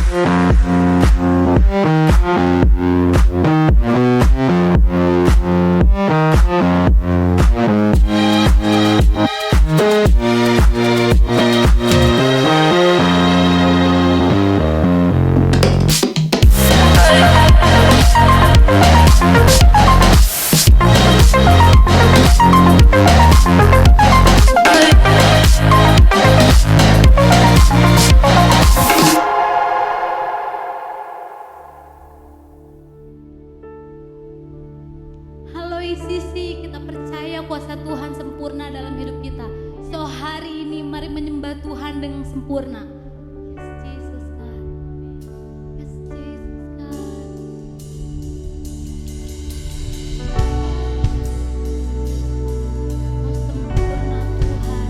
Halo Sisi, kita percaya kuasa Tuhan sempurna dalam hidup kita. So hari ini mari menyembah Tuhan dengan sempurna. Yes Jesus God. Yes Jesus God. Oh sempurna Tuhan.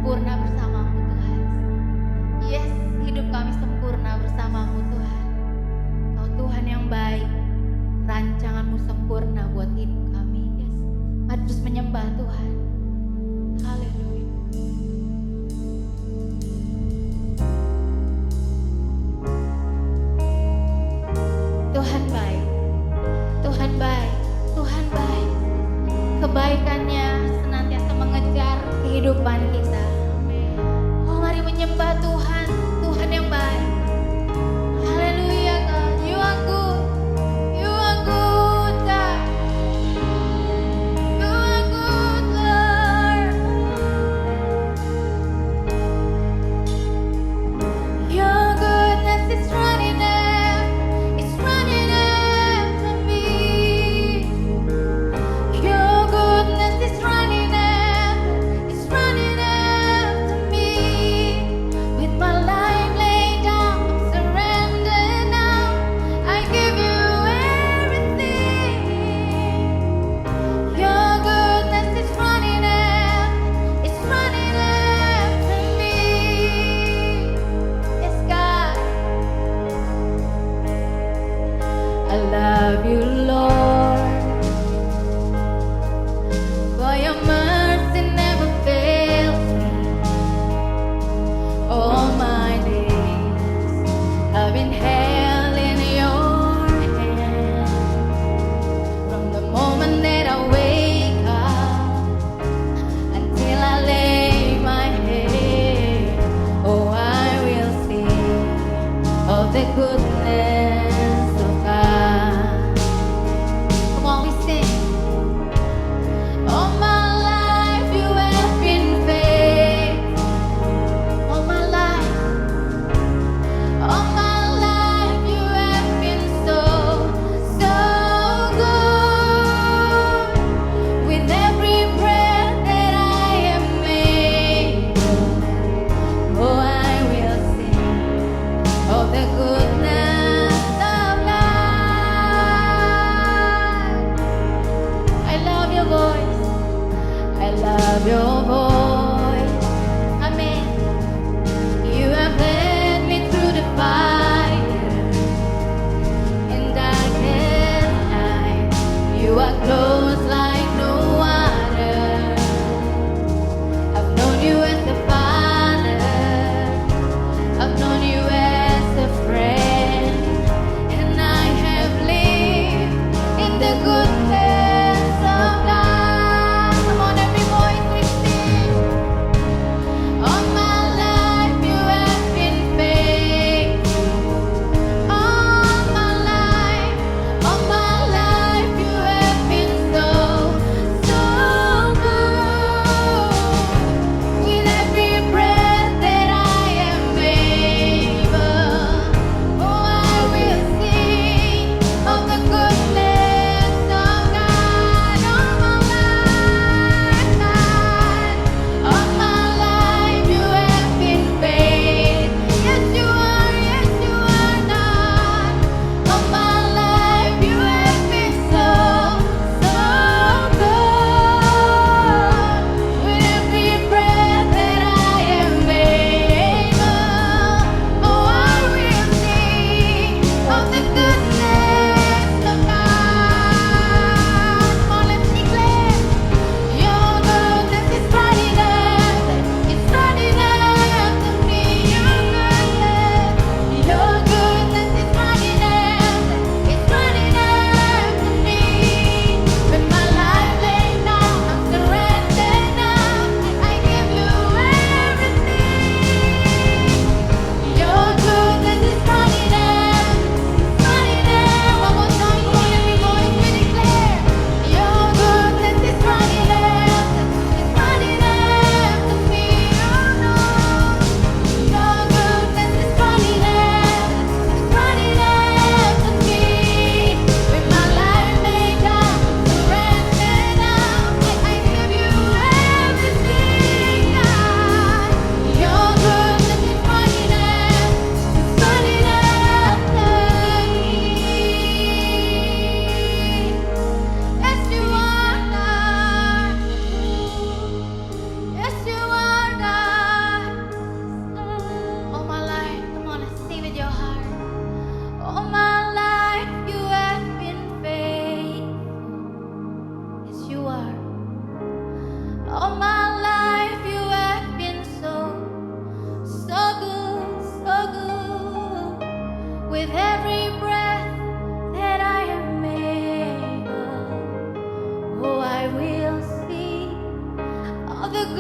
sempurna bersamamu Tuhan. Yes, hidup kami sempurna bersamamu Tuhan. Kau Tuhan yang baik, rancanganmu sempurna buat hidup kami. Yes, mari terus menyembah Tuhan. Haleluya. Tuhan baik, Tuhan baik, Tuhan baik. Kebaikannya senantiasa mengejar kehidupan kita. Oh, mari menyembah Tuhan, Tuhan yang baik. Haleluya God, you are good, you are good God, you are good Lord. Your goodness is running after me. Your goodness is running after me.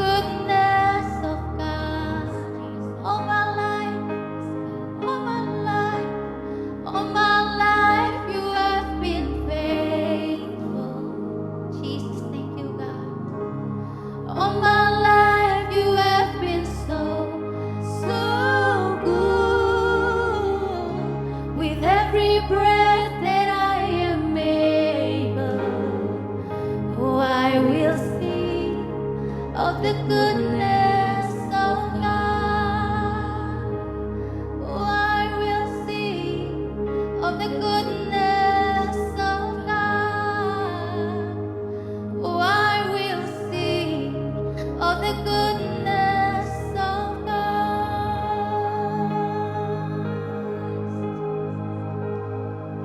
goodness of God. All my life, all my life, all my life you have been faithful. Jesus, thank you, God. All my life you have been so, so good. With every breath that I am able, oh, I will sing of the goodness of God. Oh, I will sing of the goodness of God. Oh, I will sing of the goodness of God.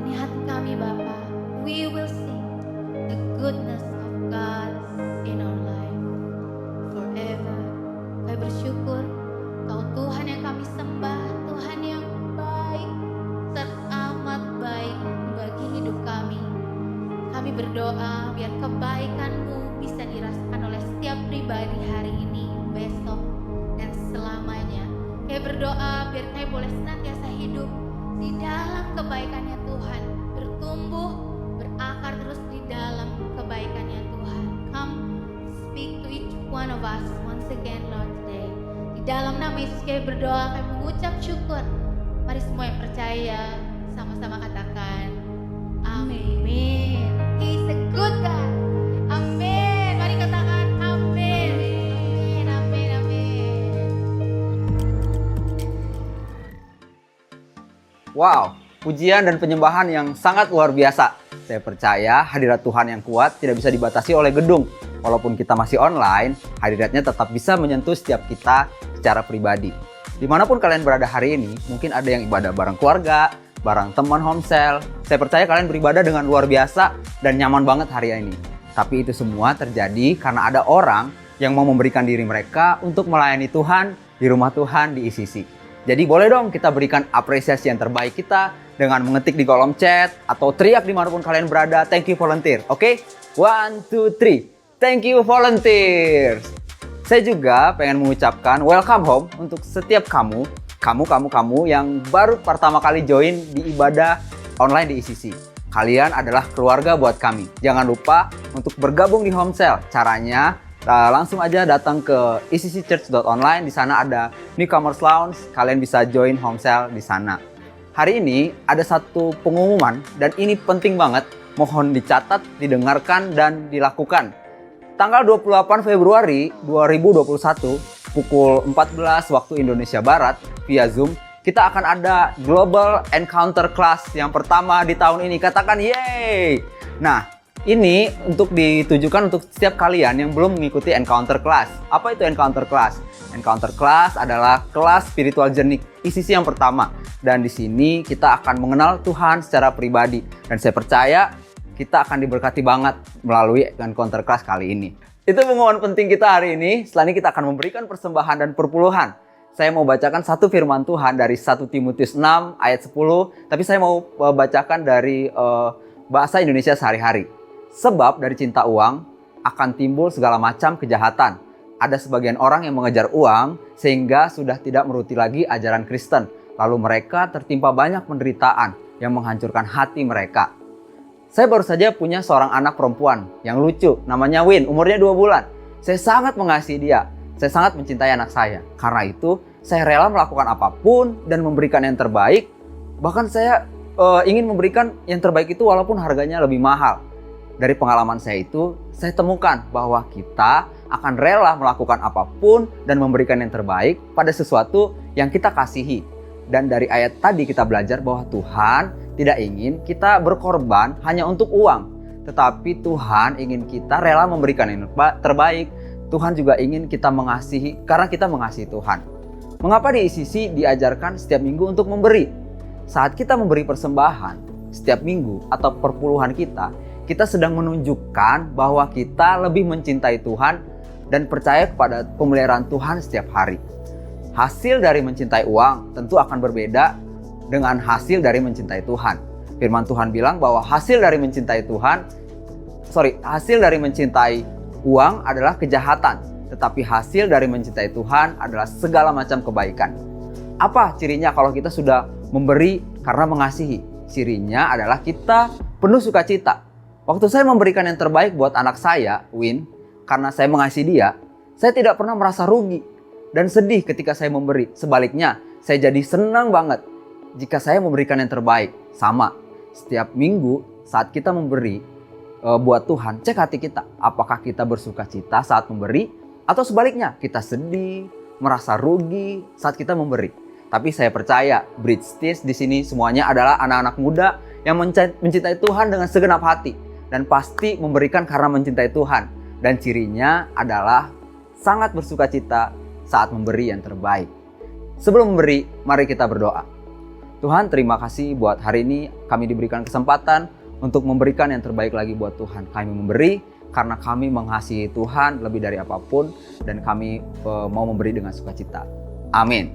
Ini hati kami Bapa, we will sing the goodness of God in our life forever. Kami bersyukur Kau Tuhan yang kami sembah, Tuhan yang baik, teramat baik bagi hidup kami. Kami berdoa biar kebaikan-Mu bisa dirasakan oleh setiap pribadi hari ini, besok, dan selamanya. Kami berdoa biar kami boleh senantiasa hidup di dalam kebaikan-Nya Tuhan, bertumbuh, berakar terus di dalam kebaikan-Nya Tuhan. Come speak to each one of us once again, Lord, today. Di dalam nama Yesus kami berdoa, kami mengucap syukur. Mari semua yang percaya sama-sama katakan amin. He's a good God. Amin. Mari katakan amin. Amin, amin, amin. Wow, pujian dan penyembahan yang sangat luar biasa. Saya percaya hadirat Tuhan yang kuat tidak bisa dibatasi oleh gedung. Walaupun kita masih online, hadiratnya tetap bisa menyentuh setiap kita secara pribadi. Dimanapun kalian berada hari ini, mungkin ada yang ibadah bareng keluarga, bareng teman homesel. Saya percaya kalian beribadah dengan luar biasa dan nyaman banget hari ini. Tapi itu semua terjadi karena ada orang yang mau memberikan diri mereka untuk melayani Tuhan di rumah Tuhan di ICC. Jadi boleh dong kita berikan apresiasi yang terbaik kita dengan mengetik di kolom chat atau teriak dimanapun kalian berada, thank you volunteer. Oke? 1, 2, 3. Thank you volunteers. Saya juga pengen mengucapkan welcome home untuk setiap kamu yang baru pertama kali join di ibadah online di ICC. Kalian adalah keluarga buat kami. Jangan lupa untuk bergabung di Homesel. Caranya langsung aja datang ke icc.church.online. Di sana ada Newcomers Lounge. Kalian bisa join Homesel di sana. Hari ini ada satu pengumuman dan ini penting banget. Mohon dicatat, didengarkan, dan dilakukan. Tanggal 28 Februari 2021 pukul 14 waktu Indonesia Barat via Zoom, kita akan ada Global Encounter Class yang pertama di tahun ini. Katakan yeay! Nah, ini untuk ditujukan untuk setiap kalian yang belum mengikuti Encounter Class. Apa itu Encounter Class? Encounter Class adalah kelas spiritual journey ICC yang pertama. Dan di sini kita akan mengenal Tuhan secara pribadi. Dan saya percaya kita akan diberkati banget melalui Encounter Class kali ini. Itu pengumuman penting kita hari ini. Setelah ini kita akan memberikan persembahan dan perpuluhan. Saya mau bacakan satu firman Tuhan dari 1 Timotius 6 ayat 10. Tapi saya mau bacakan dari bahasa Indonesia sehari-hari. Sebab dari cinta uang akan timbul segala macam kejahatan. Ada sebagian orang yang mengejar uang sehingga sudah tidak menuruti lagi ajaran Kristen. Lalu mereka tertimpa banyak penderitaan yang menghancurkan hati mereka. Saya baru saja punya seorang anak perempuan yang lucu, namanya Win, umurnya 2 bulan. Saya sangat mengasihi dia, saya sangat mencintai anak saya. Karena itu, saya rela melakukan apapun dan memberikan yang terbaik. Bahkan saya ingin memberikan yang terbaik itu walaupun harganya lebih mahal. Dari pengalaman saya itu, saya temukan bahwa kita akan rela melakukan apapun dan memberikan yang terbaik pada sesuatu yang kita kasihi. Dan dari ayat tadi kita belajar bahwa Tuhan tidak ingin kita berkorban hanya untuk uang. Tetapi Tuhan ingin kita rela memberikan yang terbaik. Tuhan juga ingin kita mengasihi karena kita mengasihi Tuhan. Mengapa di ICC diajarkan setiap minggu untuk memberi? Saat kita memberi persembahan setiap minggu atau perpuluhan kita sedang menunjukkan bahwa kita lebih mencintai Tuhan dan percaya kepada pemeliharaan Tuhan setiap hari. Hasil dari mencintai uang tentu akan berbeda dengan hasil dari mencintai Tuhan. Firman Tuhan bilang bahwa hasil dari mencintai uang adalah kejahatan. tetapi hasil dari mencintai Tuhan adalah segala macam kebaikan. Apa cirinya kalau kita sudah memberi karena mengasihi? Cirinya adalah kita penuh sukacita. Waktu saya memberikan yang terbaik buat anak saya, Win, karena saya mengasihi dia, saya tidak pernah merasa rugi dan sedih ketika saya memberi. Sebaliknya, saya jadi senang banget jika saya memberikan yang terbaik. Sama, setiap minggu saat kita memberi buat Tuhan, cek hati kita. Apakah kita bersukacita saat memberi atau sebaliknya, kita sedih, merasa rugi saat kita memberi. Tapi saya percaya Bridge Teens di sini semuanya adalah anak-anak muda yang mencintai Tuhan dengan segenap hati dan pasti memberikan karena mencintai Tuhan. Dan cirinya adalah sangat bersukacita saat memberi yang terbaik. Sebelum memberi, mari kita berdoa. Tuhan, terima kasih buat hari ini kami diberikan kesempatan untuk memberikan yang terbaik lagi buat Tuhan. Kami memberi karena kami mengasihi Tuhan lebih dari apapun dan kami mau memberi dengan sukacita. Amin.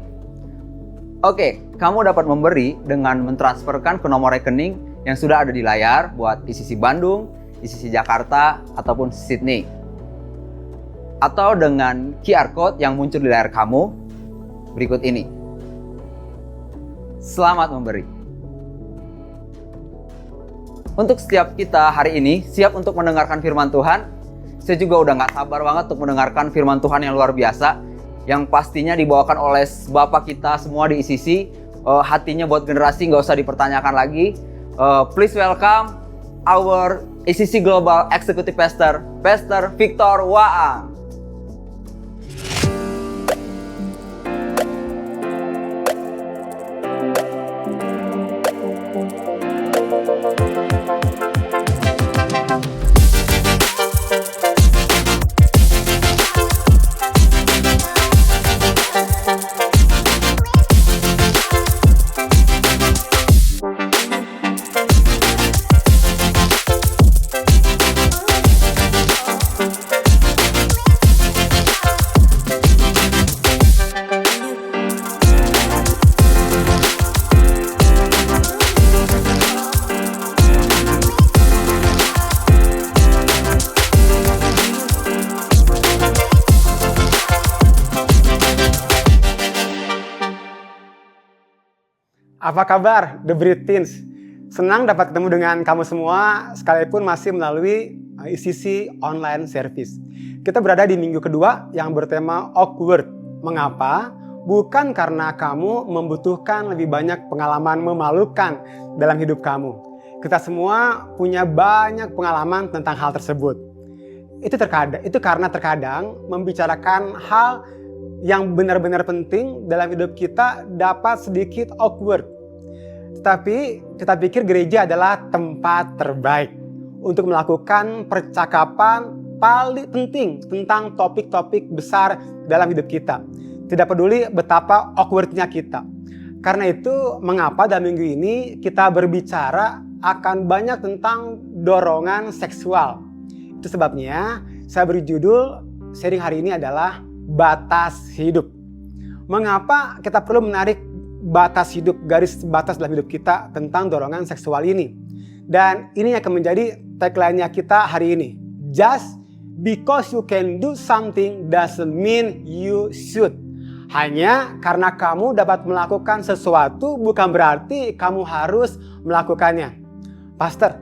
Oke, kamu dapat memberi dengan mentransferkan ke nomor rekening yang sudah ada di layar buat ICC Bandung, ICC Jakarta, ataupun Sydney. Atau dengan QR Code yang muncul di layar kamu berikut ini. Selamat memberi. Untuk setiap kita hari ini siap untuk mendengarkan firman Tuhan. Saya juga udah gak sabar banget untuk mendengarkan firman Tuhan yang luar biasa, yang pastinya dibawakan oleh Bapak kita semua di ICC. Hatinya buat generasi gak usah dipertanyakan lagi. Please welcome our ICC Global Executive Pastor, Pastor Victor Waang. Apa kabar, The Bridge Teens? Senang dapat ketemu dengan kamu semua, sekalipun masih melalui ICC Online Service. Kita berada di minggu kedua yang bertema Awkward. Mengapa? Bukan karena kamu membutuhkan lebih banyak pengalaman memalukan dalam hidup kamu. Kita semua punya banyak pengalaman tentang hal tersebut. Itu karena terkadang membicarakan hal yang benar-benar penting dalam hidup kita dapat sedikit awkward. Tetapi kita pikir gereja adalah tempat terbaik untuk melakukan percakapan paling penting tentang topik-topik besar dalam hidup kita. Tidak peduli betapa awkwardnya kita. Karena itu mengapa dalam minggu ini kita berbicara akan banyak tentang dorongan seksual. Itu sebabnya saya beri judul sharing hari ini adalah batas hidup. Mengapa kita perlu menarik batas hidup, garis batas dalam hidup kita tentang dorongan seksual ini? Dan ini akan menjadi tagline-nya kita hari ini. Just because you can do something doesn't mean you should. Hanya karena kamu dapat melakukan sesuatu bukan berarti kamu harus melakukannya. Pastor,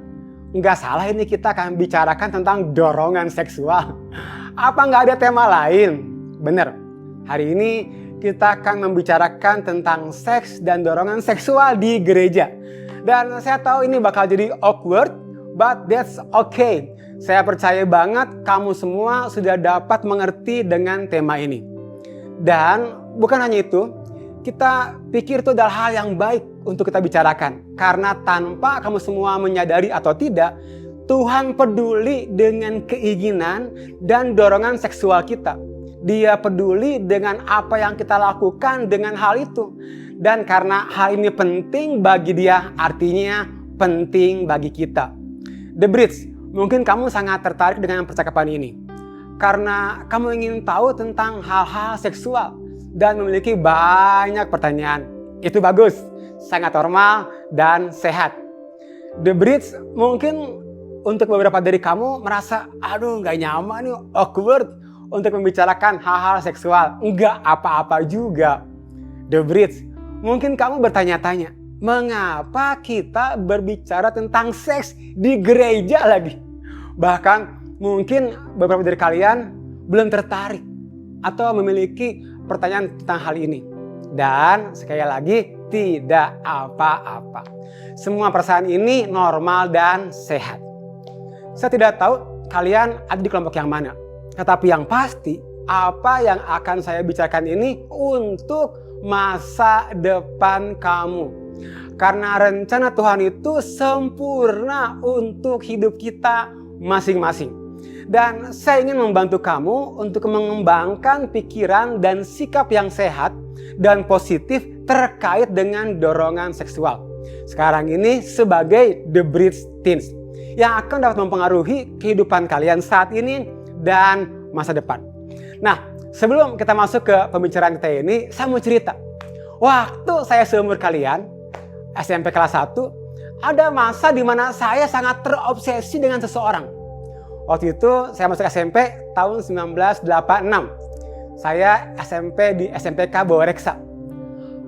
nggak salah ini kita akan bicarakan tentang dorongan seksual. Apa nggak ada tema lain? Benar, hari ini kita akan membicarakan tentang seks dan dorongan seksual di gereja. Dan saya tahu ini bakal jadi awkward, but that's okay. Saya percaya banget kamu semua sudah dapat mengerti dengan tema ini. Dan bukan hanya itu, kita pikir itu adalah hal yang baik untuk kita bicarakan. Karena tanpa kamu semua menyadari atau tidak, Tuhan peduli dengan keinginan dan dorongan seksual kita. Dia peduli dengan apa yang kita lakukan dengan hal itu. Dan karena hal ini penting bagi dia, artinya penting bagi kita. The Bridge, mungkin kamu sangat tertarik dengan percakapan ini. Karena kamu ingin tahu tentang hal-hal seksual dan memiliki banyak pertanyaan. Itu bagus, sangat normal dan sehat. The Bridge mungkin untuk beberapa dari kamu merasa, aduh gak nyaman nih, awkward. untuk membicarakan hal-hal seksual. Enggak apa-apa juga. The Bridge, mungkin kamu bertanya-tanya, mengapa kita berbicara tentang seks di gereja lagi? Bahkan mungkin beberapa dari kalian belum tertarik atau memiliki pertanyaan tentang hal ini. Dan sekali lagi, tidak apa-apa. Semua perasaan ini normal dan sehat. Saya tidak tahu kalian ada di kelompok yang mana. Tetapi yang pasti, apa yang akan saya bicarakan ini untuk masa depan kamu. Karena rencana Tuhan itu sempurna untuk hidup kita masing-masing. Dan saya ingin membantu kamu untuk mengembangkan pikiran dan sikap yang sehat dan positif terkait dengan dorongan seksual. Sekarang ini sebagai The Bridge Teens yang akan dapat mempengaruhi kehidupan kalian saat ini dan masa depan. Nah, sebelum kita masuk ke pembicaraan kita ini, saya mau cerita. Waktu saya seumur kalian, SMP kelas 1, ada masa di mana saya sangat terobsesi dengan seseorang. Waktu itu saya masuk SMP tahun 1986. Saya SMP di SMPK Bawareksa.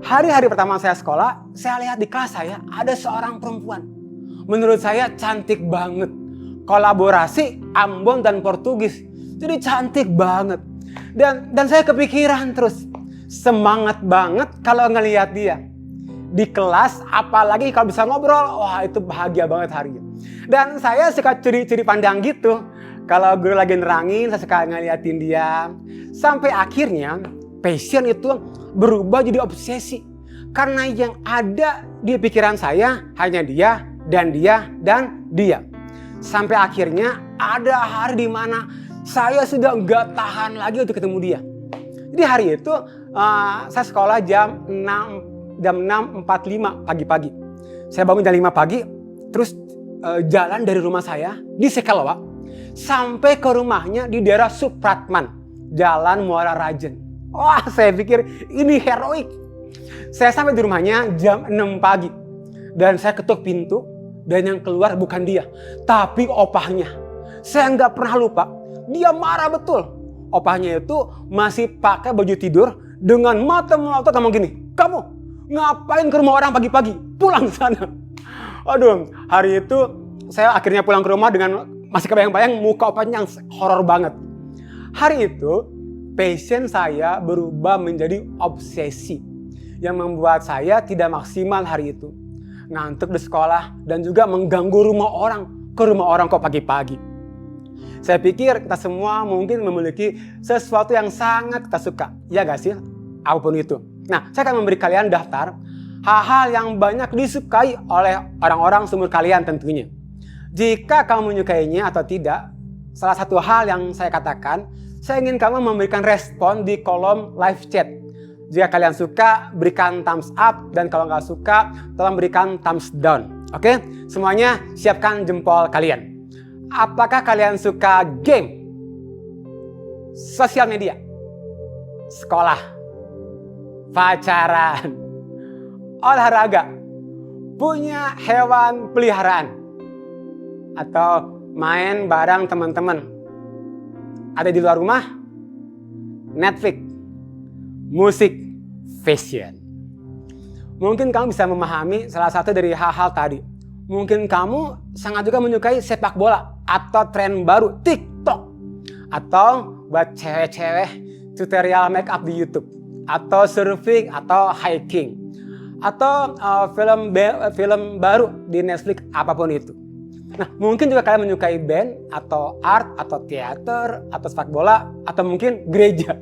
Hari-hari pertama saya sekolah, saya lihat di kelas saya ada seorang perempuan. Menurut saya cantik banget. Kolaborasi Ambon dan Portugis. Jadi cantik banget. Dan saya kepikiran terus. Semangat banget kalau ngelihat dia. Di kelas, apalagi kalau bisa ngobrol, wah itu bahagia banget harinya. Dan saya suka curi-curi pandang gitu. Kalau guru lagi nerangin, saya suka ngeliatin dia. Sampai akhirnya, passion itu berubah jadi obsesi. Karena yang ada di pikiran saya hanya dia, dan dia, dan dia. Sampai akhirnya ada hari di mana saya sudah nggak tahan lagi untuk ketemu dia. Jadi hari itu saya sekolah jam 6.45 pagi-pagi. Saya bangun jam 5 pagi, terus jalan dari rumah saya di Sekalwa sampai ke rumahnya di daerah Supratman, Jalan Muara Rajen. Wah, saya pikir ini heroik. Saya sampai di rumahnya jam 6 pagi dan saya ketuk pintu dan yang keluar bukan dia, tapi opahnya. Saya nggak pernah lupa, dia marah betul. Opahnya itu masih pakai baju tidur dengan mata melotot ngomong gini, "Kamu ngapain ke rumah orang pagi-pagi? Pulang sana." Aduh, hari itu saya akhirnya pulang ke rumah dengan masih kebayang-bayang muka opahnya yang horor banget. Hari itu, passion saya berubah menjadi obsesi yang membuat saya tidak maksimal hari itu. Ngantuk di sekolah dan juga mengganggu rumah orang kok pagi-pagi. Saya pikir kita semua mungkin memiliki sesuatu yang sangat kita suka. Ya gak sih? Apapun itu. Nah, saya akan memberi kalian daftar hal-hal yang banyak disukai oleh orang-orang seumur kalian tentunya. Jika kamu menyukainya atau tidak, salah satu hal yang saya katakan, saya ingin kamu memberikan respon di kolom live chat. Jika kalian suka, berikan thumbs up. Dan kalau nggak suka, tolong berikan thumbs down. Oke? Semuanya siapkan jempol kalian. Apakah kalian suka game? Sosial media? Sekolah? Pacaran? Olahraga? Punya hewan peliharaan? Atau main bareng teman-teman? Ada di luar rumah? Netflix? Musik, fashion. Mungkin kamu bisa memahami salah satu dari hal-hal tadi. Mungkin kamu sangat juga menyukai sepak bola atau tren baru TikTok. Atau buat cewek-cewek tutorial make up di YouTube. Atau surfing atau hiking. Atau film baru di Netflix, apapun itu. Nah, mungkin juga kalian menyukai band atau art atau teater atau sepak bola atau mungkin gereja.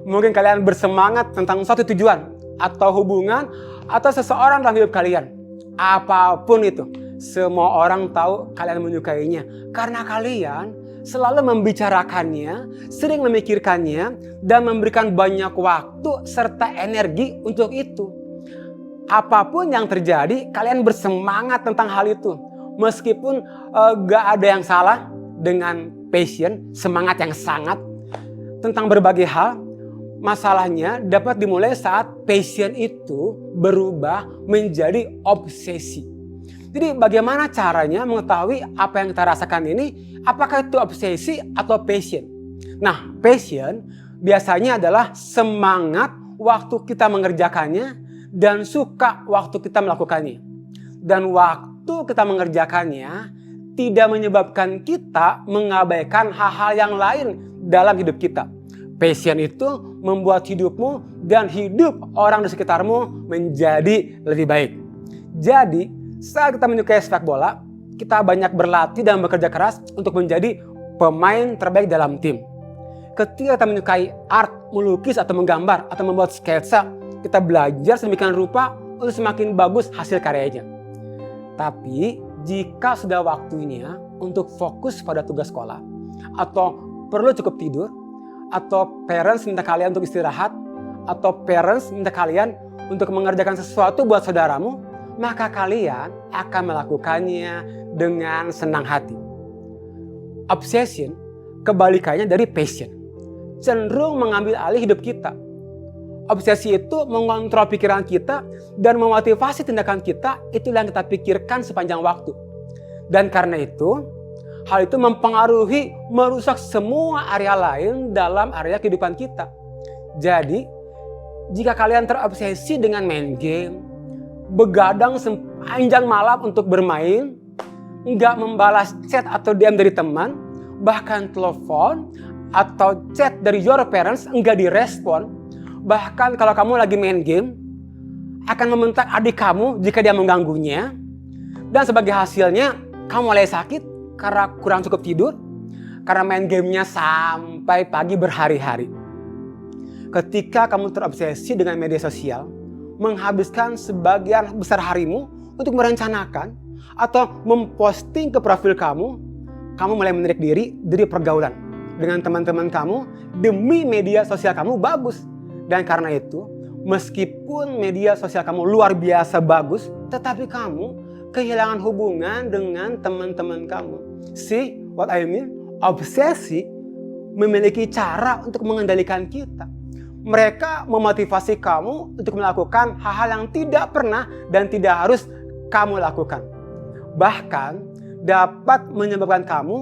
Mungkin kalian bersemangat tentang suatu tujuan atau hubungan atau seseorang dalam hidup kalian. Apapun itu, semua orang tahu kalian menyukainya. Karena kalian selalu membicarakannya, sering memikirkannya, dan memberikan banyak waktu serta energi untuk itu. Apapun yang terjadi, kalian bersemangat tentang hal itu. Meskipun gak ada yang salah dengan passion, semangat yang sangat tentang berbagai hal. Masalahnya dapat dimulai saat passion itu berubah menjadi obsesi. Jadi bagaimana caranya mengetahui apa yang kita rasakan ini, apakah itu obsesi atau passion? Nah, passion biasanya adalah semangat waktu kita mengerjakannya dan suka waktu kita melakukannya. Dan waktu kita mengerjakannya tidak menyebabkan kita mengabaikan hal-hal yang lain dalam hidup kita. Passion itu membuat hidupmu dan hidup orang di sekitarmu menjadi lebih baik. Jadi, saat kita menyukai sepak bola, kita banyak berlatih dan bekerja keras untuk menjadi pemain terbaik dalam tim. Ketika kita menyukai art, melukis atau menggambar atau membuat sketsa, kita belajar sedemikian rupa untuk semakin bagus hasil karyanya. Tapi jika sudah waktunya untuk fokus pada tugas sekolah, atau perlu cukup tidur, atau parents minta kalian untuk istirahat, atau parents minta kalian untuk mengerjakan sesuatu buat saudaramu, maka kalian akan melakukannya dengan senang hati. Obsession kebalikannya dari passion, cenderung mengambil alih hidup kita. Obsesi itu mengontrol pikiran kita dan memotivasi tindakan kita. Itulah yang kita pikirkan sepanjang waktu. Dan karena itu, hal itu mempengaruhi, merusak semua area lain dalam area kehidupan kita. Jadi, jika kalian terobsesi dengan main game, begadang sepanjang malam untuk bermain, nggak membalas chat atau DM dari teman, bahkan telepon atau chat dari your parents enggak direspon, bahkan kalau kamu lagi main game akan membentak adik kamu jika dia mengganggunya, dan sebagai hasilnya kamu mulai sakit karena kurang cukup tidur, karena main gamenya sampai pagi berhari-hari. Ketika kamu terobsesi dengan media sosial, menghabiskan sebagian besar harimu untuk merencanakan atau memposting ke profil kamu mulai menarik diri dari pergaulan dengan teman-teman kamu demi media sosial kamu bagus. Dan karena itu, meskipun media sosial kamu luar biasa bagus, tetapi kamu kehilangan hubungan dengan teman-teman kamu. See what I mean? Obsesi memiliki cara untuk mengendalikan kita. Mereka memotivasi kamu untuk melakukan hal-hal yang tidak pernah dan tidak harus kamu lakukan. Bahkan dapat menyebabkan kamu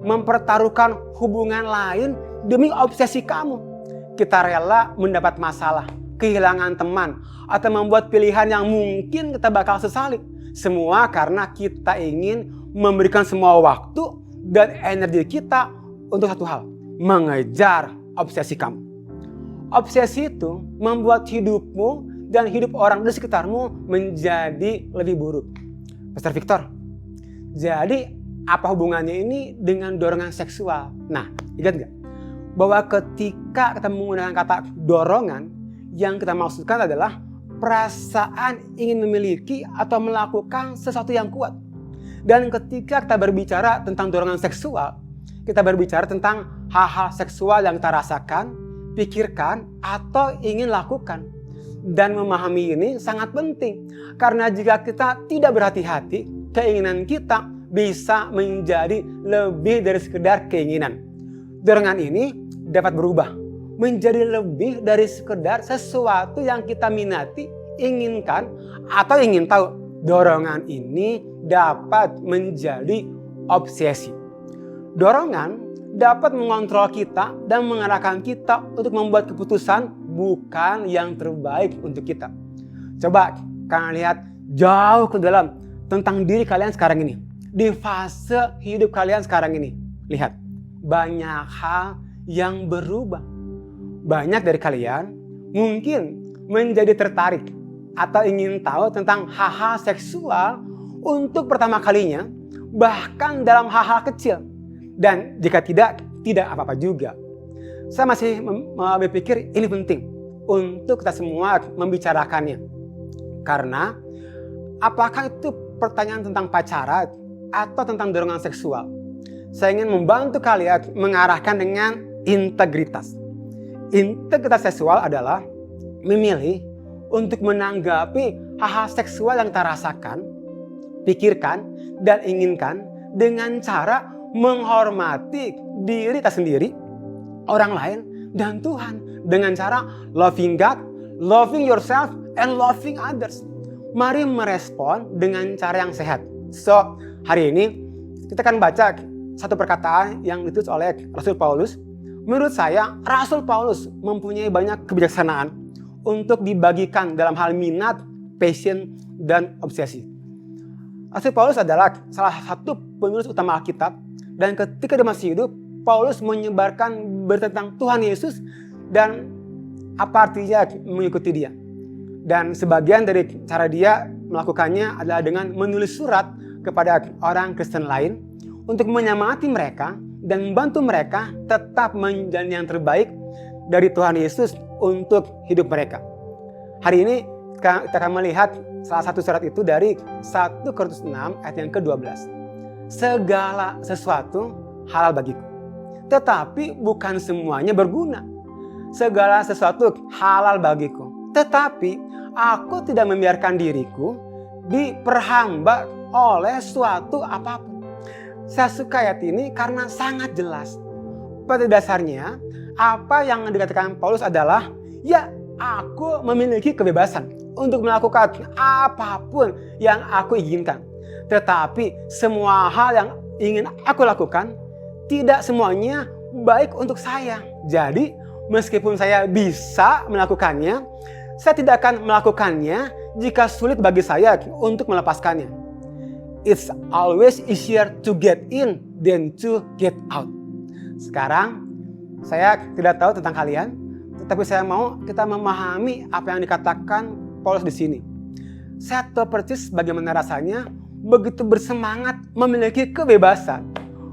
mempertaruhkan hubungan lain demi obsesi kamu. Kita rela mendapat masalah, kehilangan teman, atau membuat pilihan yang mungkin kita bakal sesali. Semua karena kita ingin memberikan semua waktu dan energi kita untuk satu hal, mengejar obsesi kamu. Obsesi itu membuat hidupmu dan hidup orang di sekitarmu menjadi lebih buruk. Pastor Victor, jadi apa hubungannya ini dengan dorongan seksual? Nah, ingat gak? Bahwa ketika kita menggunakan kata dorongan, yang kita maksudkan adalah perasaan ingin memiliki atau melakukan sesuatu yang kuat. Dan ketika kita berbicara tentang dorongan seksual, kita berbicara tentang hal-hal seksual yang kita rasakan, pikirkan, atau ingin lakukan. Dan memahami ini sangat penting, karena jika kita tidak berhati-hati, keinginan kita bisa menjadi lebih dari sekedar keinginan. Dorongan ini dapat berubah menjadi lebih dari sekedar sesuatu yang kita minati, inginkan, atau ingin tahu. Dorongan ini dapat menjadi obsesi. Dorongan dapat mengontrol kita dan mengarahkan kita untuk membuat keputusan bukan yang terbaik untuk kita. Coba kalian lihat jauh ke dalam tentang diri kalian sekarang ini. Di fase hidup kalian sekarang ini, lihat, banyak hal yang berubah. Banyak dari kalian mungkin menjadi tertarik atau ingin tahu tentang hal-hal seksual untuk pertama kalinya, bahkan dalam hal-hal kecil. Dan jika tidak apa-apa juga. Saya masih berpikir ini penting untuk kita semua membicarakannya. Karena apakah itu pertanyaan tentang pacaran atau tentang dorongan seksual? Saya ingin membantu kalian mengarahkan dengan integritas. Integritas seksual adalah memilih untuk menanggapi hal-hal seksual yang kita rasakan, pikirkan, dan inginkan dengan cara menghormati diri kita sendiri, orang lain, dan Tuhan. Dengan cara loving God, loving yourself, and loving others. Mari merespon dengan cara yang sehat. So, hari ini kita akan baca satu perkataan yang ditulis oleh Rasul Paulus Menurut saya, Rasul Paulus mempunyai banyak kebijaksanaan untuk dibagikan dalam hal minat, passion, dan obsesi. Rasul Paulus adalah salah satu penulis utama Alkitab, dan ketika dia masih hidup, Paulus menyebarkan berita tentang Tuhan Yesus dan apa artinya mengikuti dia. Dan sebagian dari cara dia melakukannya adalah dengan menulis surat kepada orang Kristen lain untuk menyemangati mereka dan membantu mereka tetap menjalani yang terbaik dari Tuhan Yesus untuk hidup mereka. Hari ini kita akan melihat salah satu surat itu dari 1 Korintus 6 ayat yang ke-12. Segala sesuatu halal bagiku, tetapi bukan semuanya berguna. Segala sesuatu halal bagiku, tetapi aku tidak membiarkan diriku diperhamba oleh suatu apapun. Saya suka ayat ini karena sangat jelas. Pada dasarnya, apa yang dikatakan Paulus adalah, ya, aku memiliki kebebasan untuk melakukan apapun yang aku inginkan. Tetapi semua hal yang ingin aku lakukan, tidak semuanya baik untuk saya. Jadi, meskipun saya bisa melakukannya, saya tidak akan melakukannya jika sulit bagi saya untuk melepaskannya. It's always easier to get in than to get out. Sekarang, saya tidak tahu tentang kalian, tetapi saya mau kita memahami apa yang dikatakan Paulus di sini. Saya tahu persis bagaimana rasanya begitu bersemangat memiliki kebebasan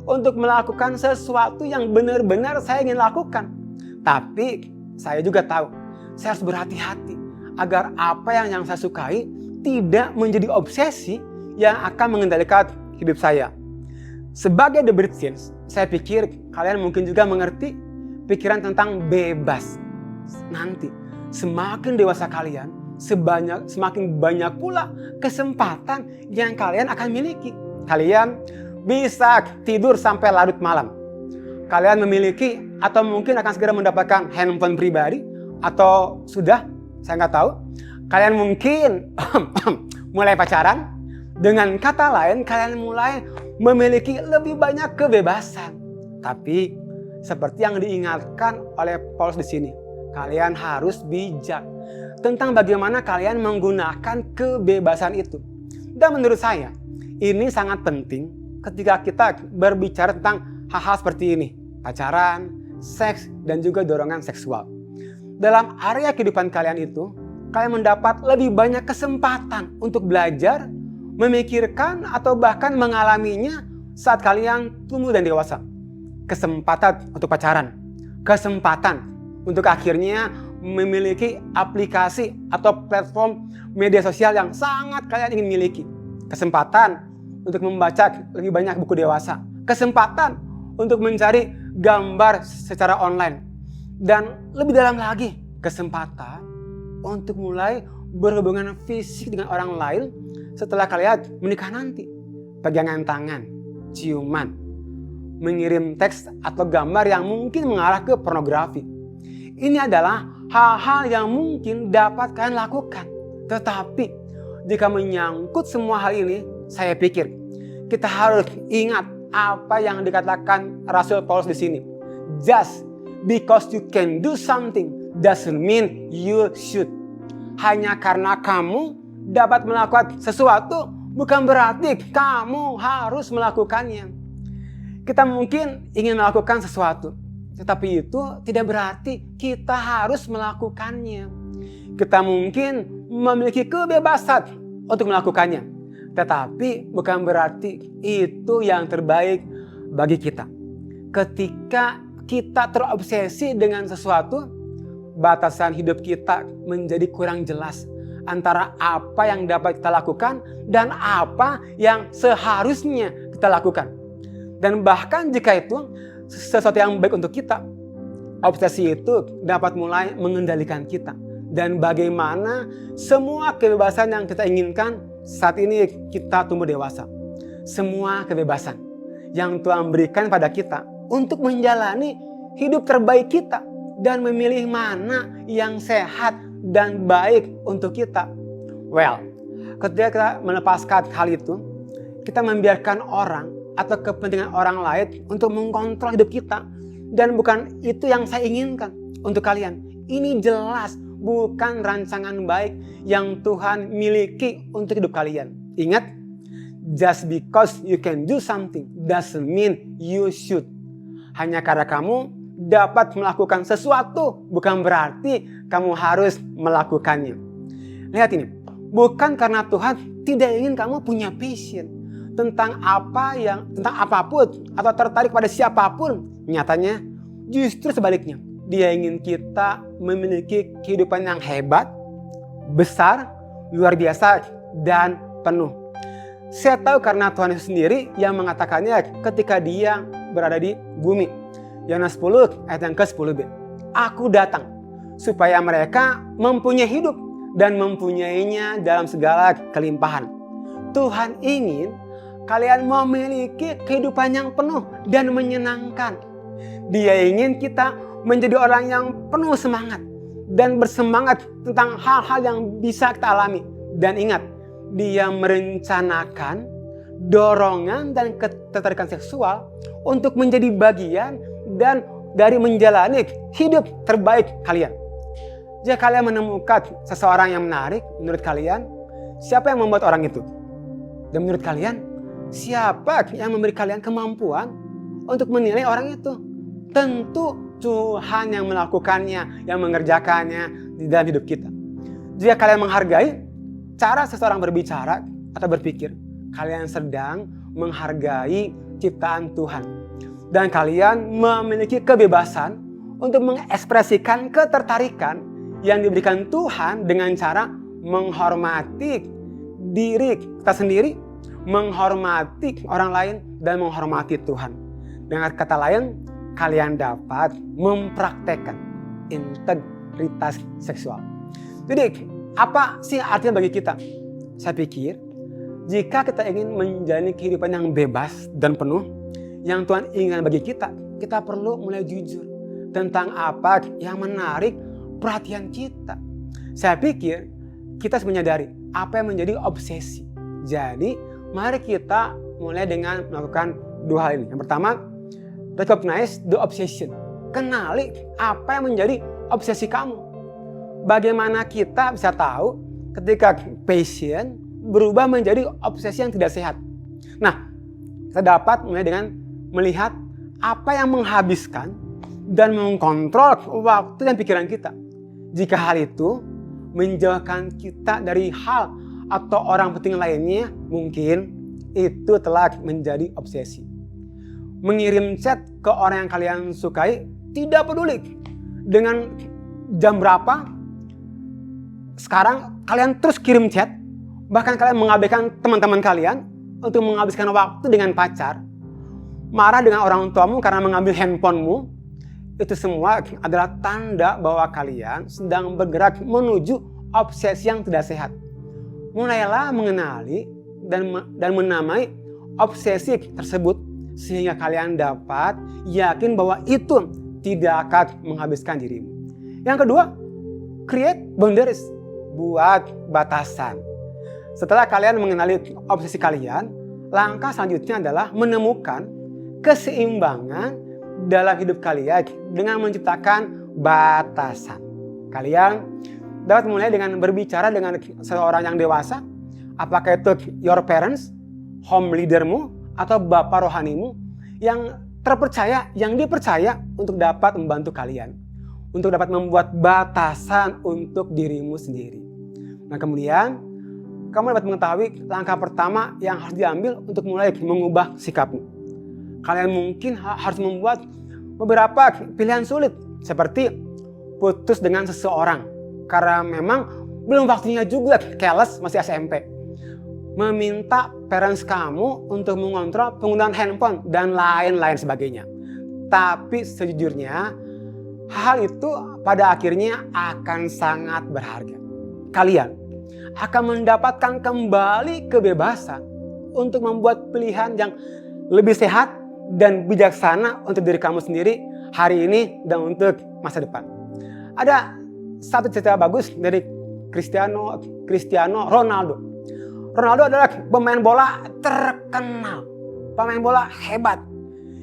untuk melakukan sesuatu yang benar-benar saya ingin lakukan. Tapi saya juga tahu, saya harus berhati-hati agar apa yang saya sukai tidak menjadi obsesi yang akan mengendalikan hidup saya. Sebagai The Britons, saya pikir kalian mungkin juga mengerti pikiran tentang bebas. Nanti, semakin dewasa kalian, semakin banyak pula kesempatan yang kalian akan miliki. Kalian bisa tidur sampai larut malam. Kalian memiliki atau mungkin akan segera mendapatkan handphone pribadi, atau sudah, saya nggak tahu. Kalian mungkin mulai pacaran. Dengan kata lain, kalian mulai memiliki lebih banyak kebebasan. Tapi seperti yang diingatkan oleh Paulus di sini, kalian harus bijak tentang bagaimana kalian menggunakan kebebasan itu. Dan menurut saya, ini sangat penting ketika kita berbicara tentang hal-hal seperti ini, pacaran, seks, dan juga dorongan seksual. Dalam area kehidupan kalian itu, kalian mendapat lebih banyak kesempatan untuk belajar, memikirkan, atau bahkan mengalaminya saat kalian tumbuh dan dewasa. Kesempatan untuk pacaran, kesempatan untuk akhirnya memiliki aplikasi atau platform media sosial yang sangat kalian ingin miliki. Kesempatan untuk membaca lebih banyak buku dewasa, kesempatan untuk mencari gambar secara online, dan lebih dalam lagi, kesempatan untuk mulai berhubungan fisik dengan orang lain setelah kalian menikah nanti. Pegangan tangan, ciuman, mengirim teks atau gambar yang mungkin mengarah ke pornografi. Ini adalah hal-hal yang mungkin dapat kalian lakukan. Tetapi jika menyangkut semua hal ini, saya pikir kita harus ingat apa yang dikatakan Rasul Paulus di sini. Just because you can do something doesn't mean you should. Hanya karena kamu dapat melakukan sesuatu bukan berarti kamu harus melakukannya. Kita mungkin ingin melakukan sesuatu, tetapi itu tidak berarti kita harus melakukannya. Kita mungkin memiliki kebebasan untuk melakukannya, tetapi bukan berarti itu yang terbaik bagi kita. Ketika kita terobsesi dengan sesuatu, batasan hidup kita menjadi kurang jelas antara apa yang dapat kita lakukan dan apa yang seharusnya kita lakukan. Dan bahkan jika itu sesuatu yang baik untuk kita, obsesi itu dapat mulai mengendalikan kita. Dan bagaimana semua kebebasan yang kita inginkan saat ini kita tumbuh dewasa. Semua kebebasan yang Tuhan berikan pada kita untuk menjalani hidup terbaik kita dan memilih mana yang sehat dan baik untuk kita. Well, ketika kita melepaskan hal itu, kita membiarkan orang atau kepentingan orang lain untuk mengkontrol hidup kita Dan bukan itu yang saya inginkan untuk kalian. Ini jelas bukan rancangan baik yang Tuhan miliki untuk hidup kalian. Ingat, just because you can do something doesn't mean you should. Hanya karena kamu dapat melakukan sesuatu bukan berarti kamu harus melakukannya. Lihat ini, bukan karena Tuhan tidak ingin kamu punya passion tentang apapun atau tertarik pada siapapun. Nyatanya justru sebaliknya. Dia ingin kita memiliki kehidupan yang hebat, besar, luar biasa, dan penuh. Saya tahu karena Tuhan Yesus sendiri yang mengatakannya ketika dia berada di bumi. Yohanes 10 ayat yang ke-10b. Aku datang supaya mereka mempunyai hidup dan mempunyainya dalam segala kelimpahan. Tuhan ingin kalian memiliki kehidupan yang penuh dan menyenangkan. Dia ingin kita menjadi orang yang penuh semangat dan bersemangat tentang hal-hal yang bisa kita alami. Dan ingat, dia merencanakan dorongan dan ketertarikan seksual untuk menjadi bagian dan dari menjalani hidup terbaik kalian. Jika kalian menemukan seseorang yang menarik menurut kalian, siapa yang membuat orang itu? Dan menurut kalian, siapa yang memberi kalian kemampuan untuk menilai orang itu? Tentu Tuhan yang melakukannya, yang mengerjakannya di dalam hidup kita. Jika kalian menghargai cara seseorang berbicara atau berpikir, kalian sedang menghargai ciptaan Tuhan. Dan kalian memiliki kebebasan untuk mengekspresikan ketertarikan yang diberikan Tuhan dengan cara menghormati diri kita sendiri, menghormati orang lain, dan menghormati Tuhan. Dengan kata lain, kalian dapat mempraktekkan integritas seksual. Jadi, apa sih artinya bagi kita? Saya pikir, jika kita ingin menjalani kehidupan yang bebas dan penuh, yang Tuhan inginkan bagi kita, kita perlu mulai jujur tentang apa yang menarik perhatian kita. Saya pikir, kita harus menyadari apa yang menjadi obsesi. Jadi, mari kita mulai dengan melakukan dua hal ini. Yang pertama, recognize the obsession. Kenali apa yang menjadi obsesi kamu. Bagaimana kita bisa tahu ketika passion berubah menjadi obsesi yang tidak sehat. Nah, kita dapat mulai dengan melihat apa yang menghabiskan dan mengkontrol waktu dan pikiran kita. Jika hal itu menjauhkan kita dari hal atau orang penting lainnya, mungkin itu telah menjadi obsesi. Mengirim chat ke orang yang kalian sukai, tidak peduli dengan jam berapa, sekarang kalian terus kirim chat, bahkan kalian mengabaikan teman-teman kalian untuk menghabiskan waktu dengan pacar, marah dengan orang tuamu karena mengambil handphonemu, itu semua adalah tanda bahwa kalian sedang bergerak menuju obsesi yang tidak sehat. Mulailah mengenali dan menamai obsesi tersebut sehingga kalian dapat yakin bahwa itu tidak akan menghabiskan dirimu. Yang kedua, create boundaries, buat batasan. Setelah kalian mengenali obsesi kalian, langkah selanjutnya adalah menemukan keseimbangan dalam hidup kalian dengan menciptakan batasan. Kalian dapat mulai dengan berbicara dengan seorang yang dewasa, apakah itu your parents, home leadermu, atau bapak rohanimu yang terpercaya, yang dipercaya untuk dapat membantu kalian, untuk dapat membuat batasan untuk dirimu sendiri. Nah, kemudian kamu dapat mengetahui langkah pertama yang harus diambil untuk mulai mengubah sikapmu. Kalian mungkin harus membuat beberapa pilihan sulit, seperti putus dengan seseorang karena memang belum waktunya juga, careless, masih SMP. Meminta parents kamu untuk mengontrol penggunaan handphone dan lain-lain sebagainya. Tapi sejujurnya hal itu pada akhirnya akan sangat berharga. Kalian akan mendapatkan kembali kebebasan untuk membuat pilihan yang lebih sehat dan bijaksana untuk diri kamu sendiri hari ini dan untuk masa depan. Ada satu cerita bagus dari Cristiano Ronaldo. Ronaldo adalah pemain bola terkenal, pemain bola hebat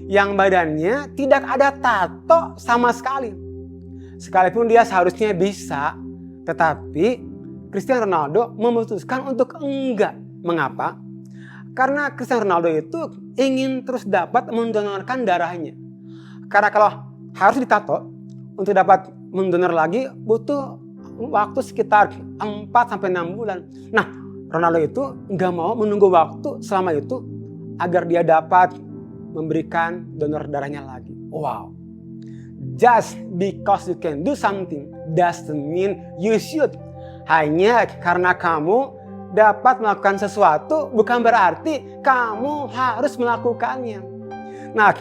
yang badannya tidak ada tato sama sekali. Sekalipun dia seharusnya bisa, tetapi Cristiano Ronaldo memutuskan untuk enggak. Mengapa? Karena Cristiano Ronaldo itu ingin terus dapat mendonorkan darahnya. Karena kalau harus ditato, untuk dapat mendonor lagi butuh waktu sekitar 4-6 bulan. Nah, Ronaldo itu nggak mau menunggu waktu selama itu agar dia dapat memberikan donor darahnya lagi. Wow. Just because you can do something doesn't mean you should. Hanya karena kamu dapat melakukan sesuatu bukan berarti kamu harus melakukannya. Nah,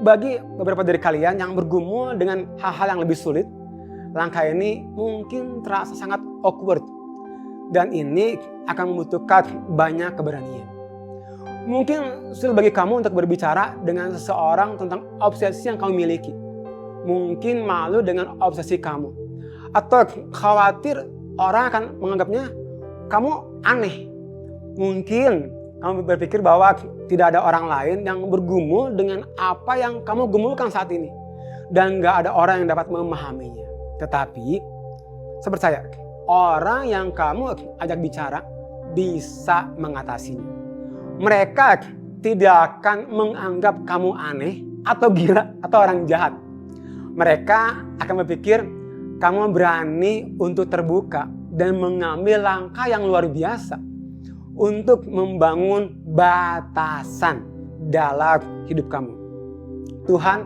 bagi beberapa dari kalian yang bergumul dengan hal-hal yang lebih sulit, langkah ini mungkin terasa sangat awkward. Dan ini akan membutuhkan banyak keberanian. Mungkin sulit bagi kamu untuk berbicara dengan seseorang tentang obsesi yang kamu miliki. Mungkin malu dengan obsesi kamu. Atau khawatir orang akan menganggapnya kamu aneh. Mungkin kamu berpikir bahwa tidak ada orang lain yang bergumul dengan apa yang kamu gumulkan saat ini. Dan gak ada orang yang dapat memahaminya. Tetapi, saya percaya, orang yang kamu ajak bicara bisa mengatasinya. Mereka tidak akan menganggap kamu aneh atau gila atau orang jahat. Mereka akan berpikir kamu berani untuk terbuka dan mengambil langkah yang luar biasa untuk membangun batasan dalam hidup kamu. Tuhan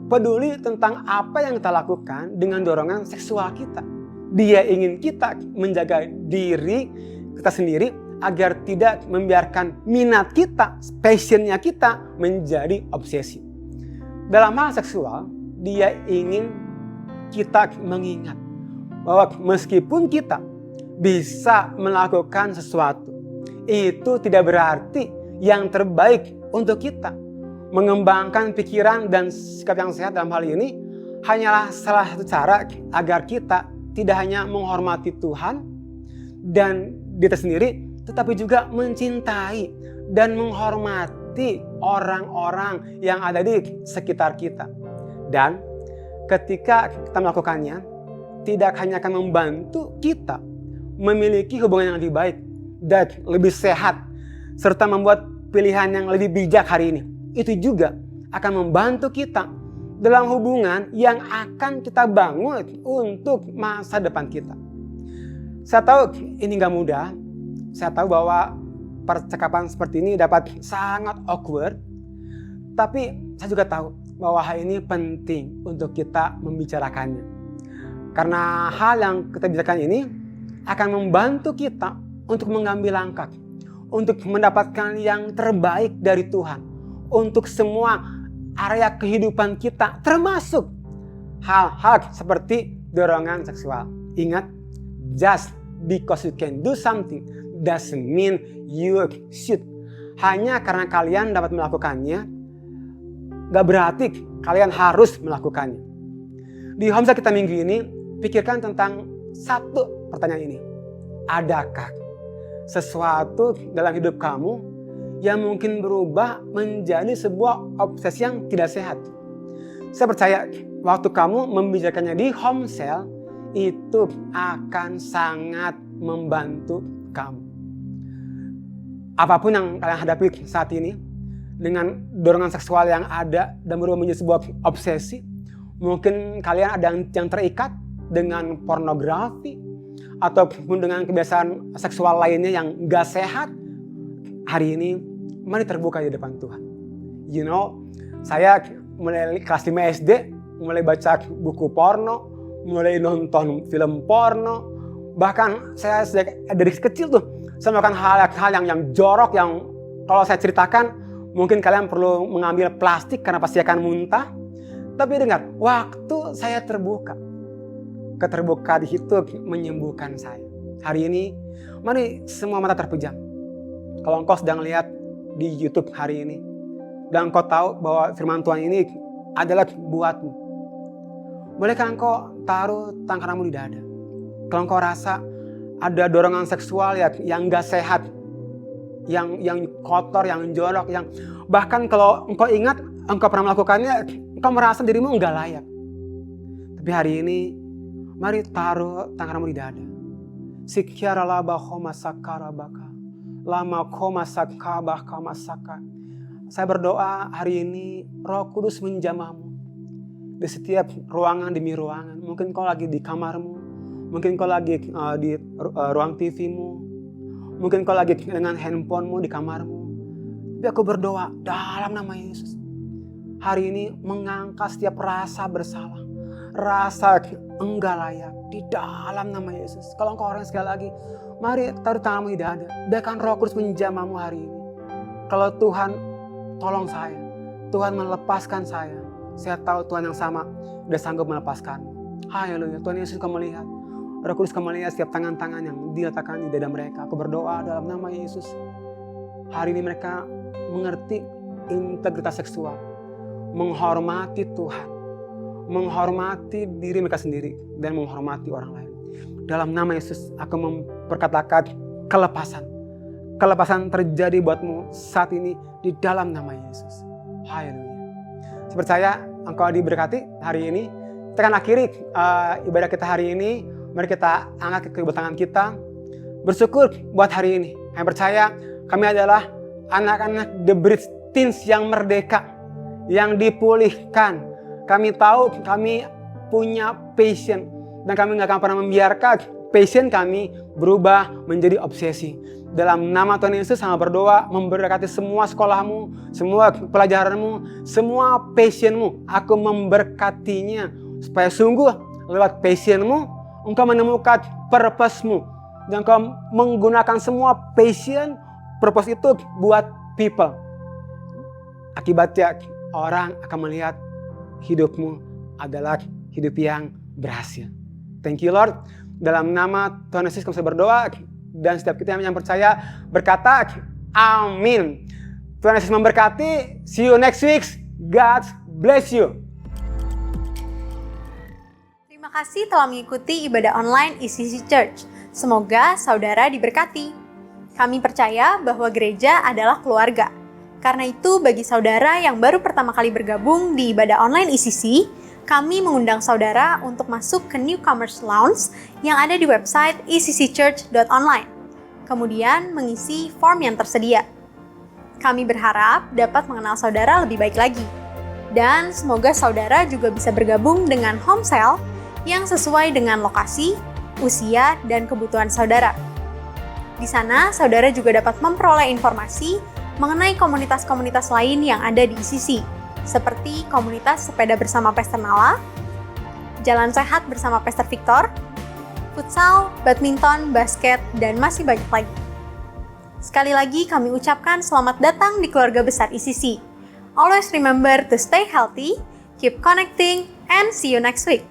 peduli tentang apa yang kita lakukan dengan dorongan seksual kita. Dia ingin kita menjaga diri kita sendiri agar tidak membiarkan minat kita, passionnya kita menjadi obsesi. Dalam hal seksual, dia ingin kita mengingat bahwa meskipun kita bisa melakukan sesuatu, itu tidak berarti yang terbaik untuk kita. Mengembangkan pikiran dan sikap yang sehat dalam hal ini hanyalah salah satu cara agar kita tidak hanya menghormati Tuhan dan diri sendiri, tetapi juga mencintai dan menghormati orang-orang yang ada di sekitar kita. Dan ketika kita melakukannya, tidak hanya akan membantu kita memiliki hubungan yang lebih baik dan lebih sehat, serta membuat pilihan yang lebih bijak hari ini. Itu juga akan membantu kita dalam hubungan yang akan kita bangun untuk masa depan kita. Saya tahu ini gak mudah. Saya tahu bahwa percakapan seperti ini dapat sangat awkward. Tapi saya juga tahu bahwa hal ini penting untuk kita membicarakannya. Karena hal yang kita bicarakan ini akan membantu kita untuk mengambil langkah, untuk mendapatkan yang terbaik dari Tuhan, untuk semua area kehidupan kita, termasuk hal-hal seperti dorongan seksual. Ingat, just because you can do something doesn't mean you should. Hanya karena kalian dapat melakukannya, gak berarti kalian harus melakukannya. Di Homesel kita minggu ini, pikirkan tentang satu pertanyaan ini. Adakah sesuatu dalam hidup kamu yang mungkin berubah menjadi sebuah obsesi yang tidak sehat? Saya percaya waktu kamu membicarakannya di Homesel, itu akan sangat membantu kamu. Apapun yang kalian hadapi saat ini, dengan dorongan seksual yang ada dan berubah menjadi sebuah obsesi, mungkin kalian ada yang terikat dengan pornografi ataupun dengan kebiasaan seksual lainnya yang gak sehat. Hari ini mari terbuka di depan Tuhan. You know, saya mulai kelas 5 SD mulai baca buku porno, mulai nonton film porno. Bahkan saya dari kecil tuh saya melakukan hal-hal yang jorok yang kalau saya ceritakan mungkin kalian perlu mengambil plastik karena pasti akan muntah. Tapi dengar, waktu saya terbuka, keterbukaan itu menyembuhkan saya. Hari ini, mari semua mata terpejam. Kalau engkau sedang lihat di YouTube hari ini, dan engkau tahu bahwa firman Tuhan ini adalah buatmu, bolehkah engkau taruh tanganmu di dada? Kalau engkau rasa ada dorongan seksual yang gak sehat, yang kotor, yang jorok, yang bahkan kalau engkau ingat engkau pernah melakukannya, engkau merasa dirimu enggak layak. Tapi hari ini, mari taruh tanganmu di dada. Sikyara laba homa sakara baka. Lama koma sakabah kama saka. Saya berdoa hari ini Roh Kudus menjamahmu. Di setiap ruangan demi ruangan. Mungkin kau lagi di kamarmu. Mungkin kau lagi di ruang TV-mu. Mungkin kau lagi dengan handphonemu di kamarmu. Tapi aku berdoa dalam nama Yesus. Hari ini mengangkat setiap rasa bersalah. Rasa enggak layak. Di dalam nama Yesus. Kalau engkau orang sekali lagi, mari taruh tanganmu di dada. Biarkan Roh Kudus menjamahmu hari ini. Kalau Tuhan tolong saya. Tuhan melepaskan saya. Saya tahu Tuhan yang sama udah sanggup melepaskanmu. Haleluya. Tuhan Yesus kau melihat. Roh Kudus kau melihat setiap tangan-tangan yang diletakkan di dada mereka. Aku berdoa dalam nama Yesus. Hari ini mereka mengerti integritas seksual. Menghormati Tuhan. Menghormati diri mereka sendiri. Dan menghormati orang lain. Dalam nama Yesus aku memperkatakan kelepasan. Kelepasan terjadi buatmu saat ini di dalam nama Yesus. Haleluya. Saya percaya engkau diberkati hari ini. Kita akan akhiri ibadah kita hari ini. Mari kita angkat kedua tangan kita. Bersyukur buat hari ini. Kami percaya kami adalah anak-anak The Bridge Teens yang merdeka. Yang dipulihkan. Kami tahu kami punya passion. Dan kami gak akan pernah membiarkan passion kami berubah menjadi obsesi. Dalam nama Tuhan Yesus sama berdoa memberkati semua sekolahmu, semua pelajaranmu, semua passionmu. Aku memberkatinya supaya sungguh lewat passionmu engkau menemukan purpose-mu. Dan engkau menggunakan semua passion, purpose itu buat people. Akibatnya orang akan melihat hidupmu adalah hidup yang berhasil. Thank you Lord. Dalam nama Tuhan Yesus kami berdoa. Dan setiap kita yang percaya berkata amin. Tuhan Yesus memberkati. See you next week. God bless you. Terima kasih telah mengikuti ibadah online ICC Church. Semoga saudara diberkati. Kami percaya bahwa gereja adalah keluarga. Karena itu bagi saudara yang baru pertama kali bergabung di ibadah online ICC, kami mengundang saudara untuk masuk ke Newcomers Lounge yang ada di website iccchurch.online. Kemudian mengisi form yang tersedia. Kami berharap dapat mengenal saudara lebih baik lagi. Dan semoga saudara juga bisa bergabung dengan home cell yang sesuai dengan lokasi, usia, dan kebutuhan saudara. Di sana, saudara juga dapat memperoleh informasi mengenai komunitas-komunitas lain yang ada di ICC. Seperti komunitas sepeda bersama Pastor Nala, jalan sehat bersama Pastor Victor, futsal, badminton, basket, dan masih banyak lagi. Sekali lagi kami ucapkan selamat datang di keluarga besar ICC. Always remember to stay healthy, keep connecting, and see you next week.